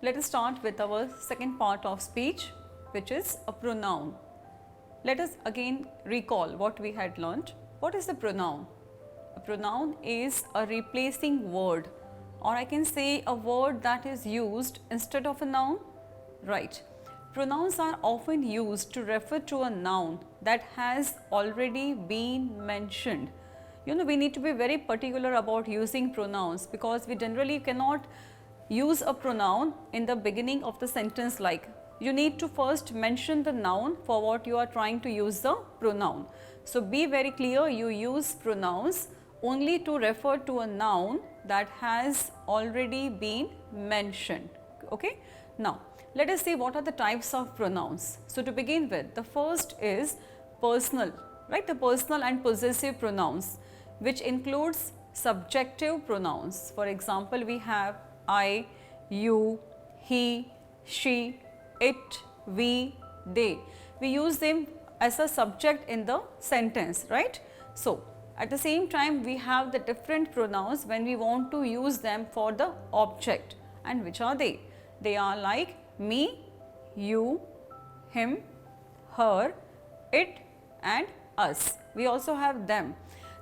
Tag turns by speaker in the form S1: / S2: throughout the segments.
S1: let us start with our second part of speech, which is a pronoun. Let us again recall what we had learnt. What is the pronoun? A pronoun is a replacing word, or I can say a word that is used instead of a noun. Right. Pronouns are often used to refer to a noun that has already been mentioned. We need to be very particular about using pronouns, because we generally cannot use a pronoun in the beginning of the sentence. Like, you need to first mention the noun for what you are trying to use the pronoun. So, be very clear, you use pronouns only to refer to a noun that has already been mentioned. Okay? Now, let us see what are the types of pronouns. So, to begin with, the first is personal, right? The personal and possessive pronouns, which includes subjective pronouns. For example, we have I, you, he, she, it, we, they. We use them as a subject in the sentence, right? So, at the same time, we have the different pronouns when we want to use them for the object. And which are they? They are like me, you, him, her, it and us. We also have them.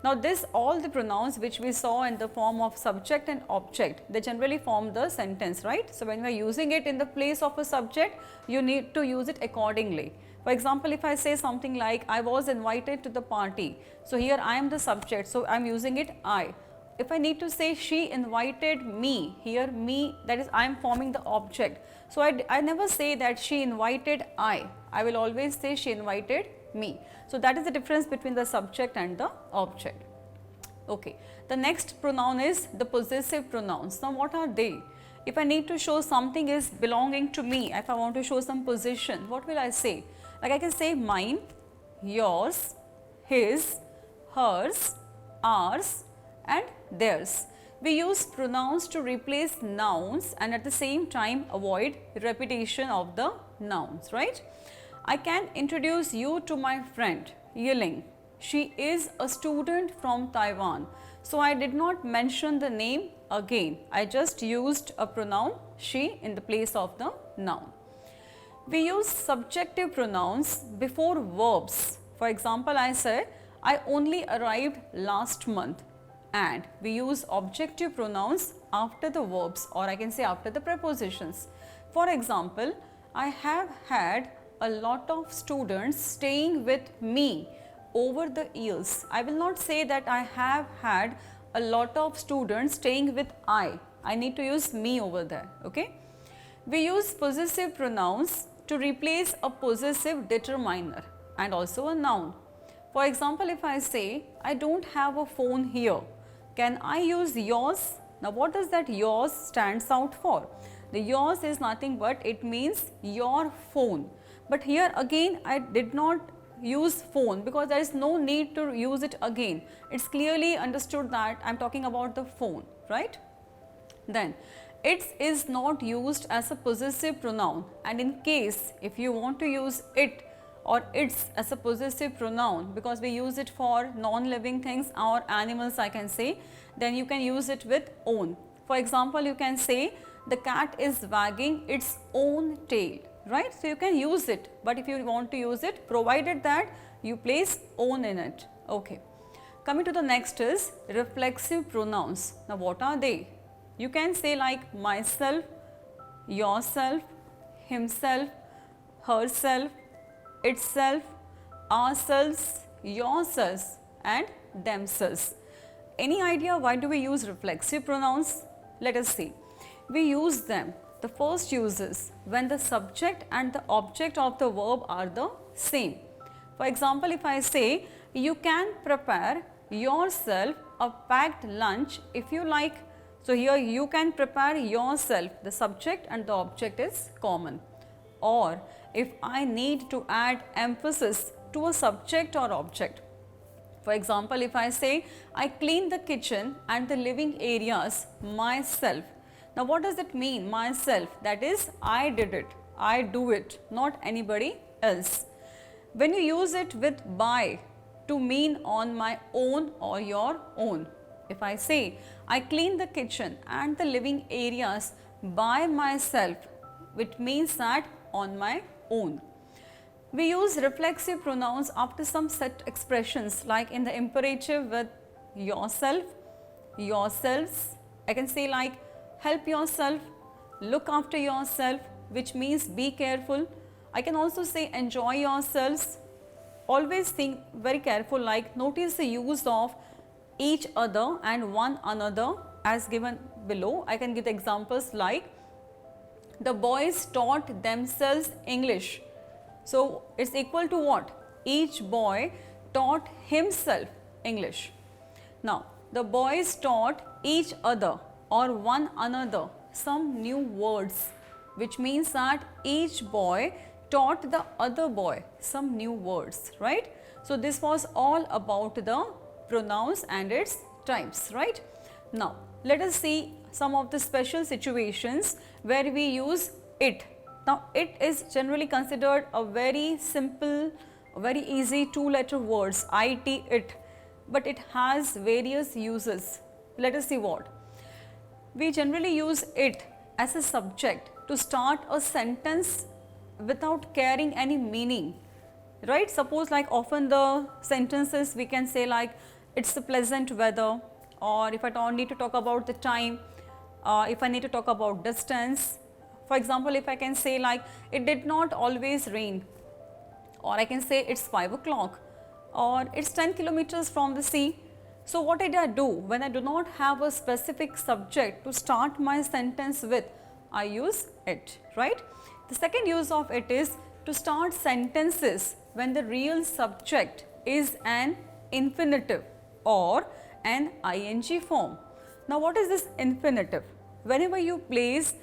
S1: Now, all the pronouns which we saw in the form of subject and object, they generally form the sentence, right? So, when we are using it in the place of a subject, you need to use it accordingly. For example, if I say something like, I was invited to the party. So, here I am the subject, so I am using it I. If I need to say she invited me, here me, that is I am forming the object. So, I never say that she invited I will always say she invited me. So, that is the difference between the subject and the object. Okay. The next pronoun is the possessive pronouns. Now, what are they? If I need to show something is belonging to me, if I want to show some possession, what will I say? Like, I can say mine, yours, his, hers, ours and theirs. We use pronouns to replace nouns and at the same time avoid repetition of the nouns, right? I can introduce you to my friend Yiling. She is a student from Taiwan. So, I did not mention the name again. I just used a pronoun she in the place of the noun. We use subjective pronouns before verbs. For example, I say, I only arrived last month. And we use objective pronouns after the verbs, or I can say after the prepositions. For example, I have had a lot of students staying with me over the years. I will not say that I have had a lot of students staying with I need to use me over there. Okay? We use possessive pronouns to replace a possessive determiner and also a noun. For example, if I say, I don't have a phone here, can I use yours? Now, what does that yours stands out for? The yours is nothing but it means your phone. But here again I did not use phone because there is no need to use it again. It's clearly understood that I am talking about the phone, right? Then it is not used as a possessive pronoun, and in case if you want to use it or its as a possessive pronoun, because we use it for non-living things or animals, I can say, then you can use it with own. For example, you can say the cat is wagging its own tail, right? So, you can use it, but if you want to use it, provided that you place own in it. Okay. Coming to the next is reflexive pronouns. Now, what are they? You can say like myself, yourself, himself, herself, itself, ourselves, yourselves and themselves. Any idea why do we use reflexive pronouns? Let us see. We use them. The first use is when the subject and the object of the verb are the same. For example, if I say, you can prepare yourself a packed lunch if you like. So, here you can prepare yourself, the subject and the object is common. Or if I need to add emphasis to a subject or object. For example, if I say, I clean the kitchen and the living areas myself. Now, what does it mean myself? That is, I did it, I do it, not anybody else. When you use it with by to mean on my own or your own. If I say, I clean the kitchen and the living areas by myself, which means that on my own. We use reflexive pronouns after some set expressions, like in the imperative with yourself, yourselves. I can say like help yourself, look after yourself, which means be careful. I can also say enjoy yourselves. Always think very careful, like notice the use of each other and one another as given below. I can give examples like the boys taught themselves English. So it's equal to what? Each boy taught himself English. Now the boys taught each other or one another some new words, which means that each boy taught the other boy some new words, right? So this was all about the pronouns and its types, right? Now let us see some of the special situations where we use it. Now it is generally considered a very simple, very easy two-letter words, it, but it has various uses. Let us see what. We generally use it as a subject to start a sentence without carrying any meaning, right? Suppose like often the sentences we can say like it's a pleasant weather, or if I don't need to talk about the time, if I need to talk about distance. For example, if I can say like it did not always rain, or I can say it's 5 o'clock, or it's 10 kilometers from the sea. So what did I do? When I do not have a specific subject to start my sentence with, I use it, right? The second use of it is to start sentences when the real subject is an infinitive or an ing form. Now what is this infinitive? Whenever you place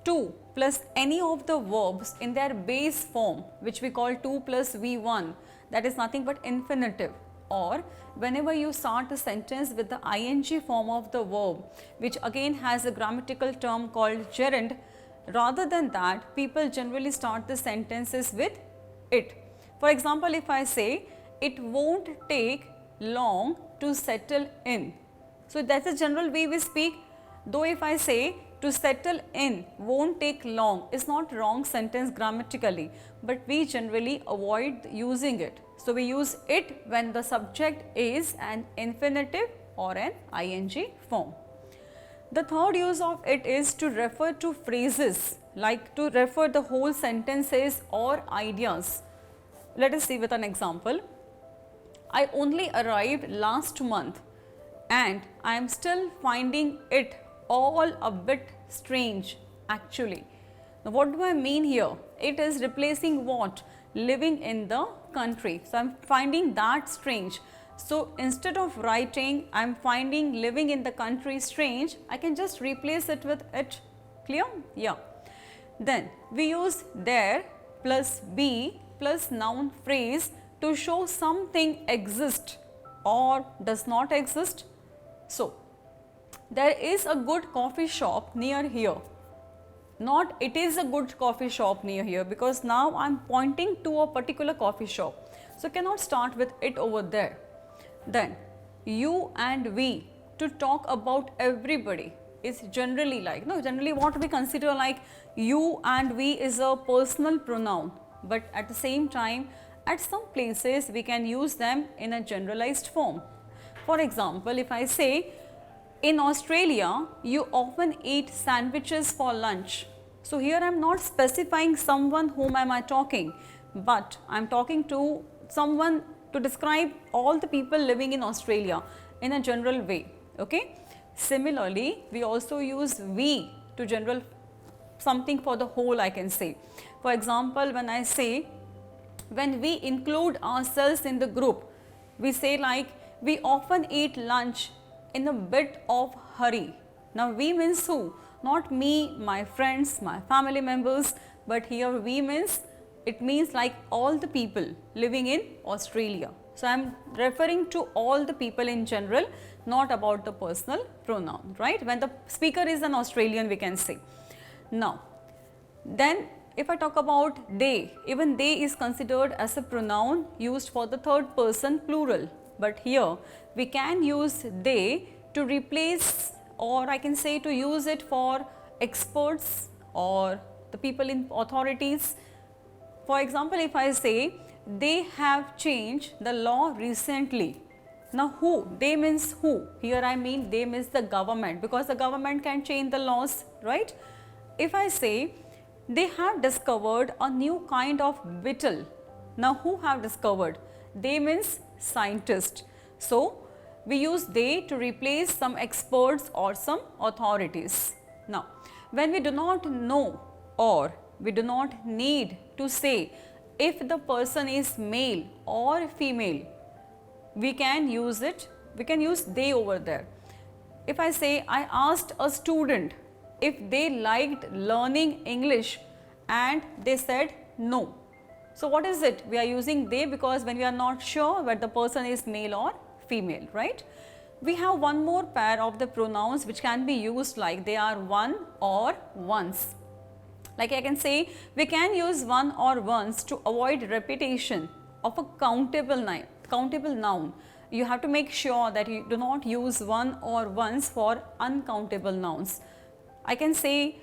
S1: 2 plus any of the verbs in their base form, which we call 2 plus V1, that is nothing but infinitive. Or whenever you start a sentence with the ing form of the verb, which again has a grammatical term called gerund, rather than that, people generally start the sentences with it. For example, if I say it won't take long to settle in, so that's a general way we speak. Though if I say to settle in won't take long, is not wrong sentence grammatically, but we generally avoid using it. So we use it when the subject is an infinitive or an ing form. The third use of it is to refer to phrases, like to refer the whole sentences or ideas. Let us see with an example. I only arrived last month and I am still finding it all a bit strange actually. Now what do I mean here? It is replacing what? Living in the country. So I am finding that strange. So instead of writing I am finding living in the country strange, I can just replace it with it. Clear? Yeah. Then we use there plus be plus noun phrase to show something exists or does not exist. So there is a good coffee shop near here. Not it is a good coffee shop near here, because now I am pointing to a particular coffee shop. So cannot start with it over there. Then you and we, to talk about everybody, is generally like, no, generally what we consider like you and we is a personal pronoun, but at the same time at some places we can use them in a generalized form. For example, if I say in Australia you often eat sandwiches for lunch. So here I am not specifying someone whom am I talking, but I am talking to someone to describe all the people living in Australia in a general way. Okay. Similarly, we also use we to general something for the whole, I can say. For example, when I say when we include ourselves in the group, we say like we often eat lunch in a bit of hurry. Now we means who? Not me, my friends, my family members, but here we means, it means like all the people living in Australia. So I am referring to all the people in general, not about the personal pronoun, right? When the speaker is an Australian, we can say. Now, then if I talk about they, even they is considered as a pronoun used for the third person plural. But here we can use they to replace, or I can say to use it for experts or the people in authorities. For example, if I say they have changed the law recently. Now who? They means who? Here I mean they means the government, because the government can change the laws, right? If I say they have discovered a new kind of beetle. Now who have discovered? They means scientist. So we use they to replace some experts or some authorities. Now when we do not know or we do not need to say if the person is male or female, we can use it, we can use they over there. If I say I asked a student if they liked learning English and they said no. So what is it? We are using they because when we are not sure whether the person is male or female, right? We have one more pair of the pronouns which can be used like they are one or once. Like I can say we can use one or once to avoid repetition of a countable noun. You have to make sure that you do not use one or once for uncountable nouns. I can say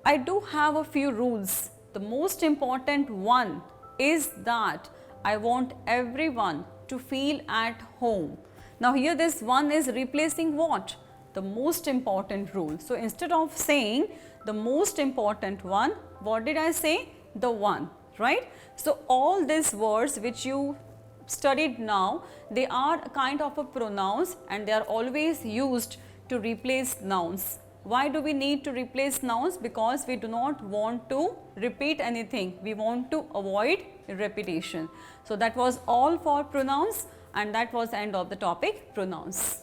S1: I do have a few rules. The most important one is that I want everyone to feel at home. Now here this one is replacing what? The most important rule. So instead of saying the most important one, what did I say? The one, right? So all these words which you studied now, they are a kind of a pronouns and they are always used to replace nouns. Why do we need to replace nouns? Because we do not want to repeat anything. We want to avoid repetition. So that was all for pronouns, and that was the end of the topic, pronouns.